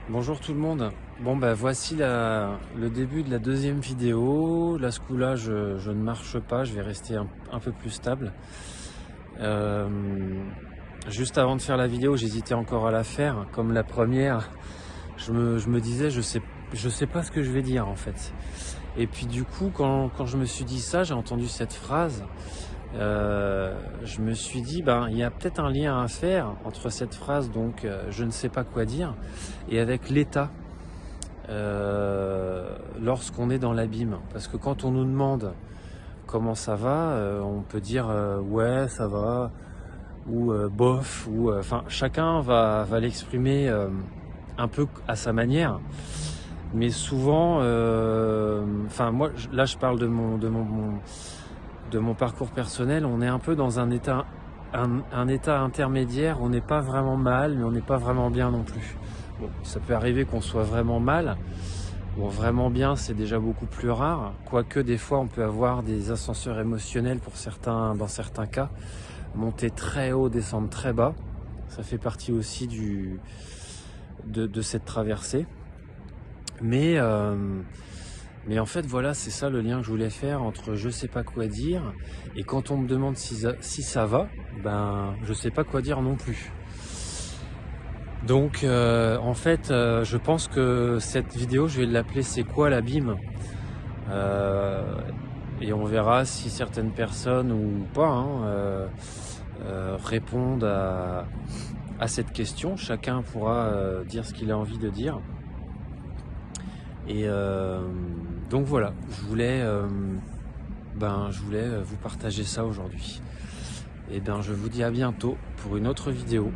Bonjour tout le monde. Bon bah voici le début de la deuxième vidéo. Là ce coup-là je ne marche pas, je vais rester un peu plus stable. Euh, Juste avant de faire la vidéo, j'hésitais encore à la faire. Comme la première, je me disais je sais pas ce que je vais dire en fait. Et puis du coup quand je me suis dit ça, j'ai entendu cette phrase. Je me suis dit ben il y a peut-être un lien à faire entre cette phrase donc je ne sais pas quoi dire et avec l'état. Lorsqu'on est dans l'abîme. Parce que quand on nous demande comment ça va, on peut dire ouais ça va ou bof ou enfin chacun va l'exprimer un peu à sa manière. Mais souvent, enfin moi là je parle de mon parcours personnel. On est un peu dans un état intermédiaire. On n'est pas vraiment mal, mais on n'est pas vraiment bien non plus. Bon, ça peut arriver qu'on soit vraiment mal. Bon, vraiment bien, c'est déjà beaucoup plus rare. Quoique des fois, on peut avoir des ascenseurs émotionnels pour certains, dans certains cas. Monter très haut, descendre très bas. Ça fait partie aussi de cette traversée. Mais, euh, mais en fait, voilà, c'est ça le lien que je voulais faire entre je sais pas quoi dire et quand on me demande si ça va, ben je sais pas quoi dire non plus. Donc en fait, je pense que cette vidéo, je vais l'appeler C'est quoi l'abîme? Et on verra si certaines personnes ou pas répondent à cette question. Chacun pourra dire ce qu'il a envie de dire. Et donc voilà, je voulais vous partager ça aujourd'hui. Et bien je vous dis à bientôt pour une autre vidéo.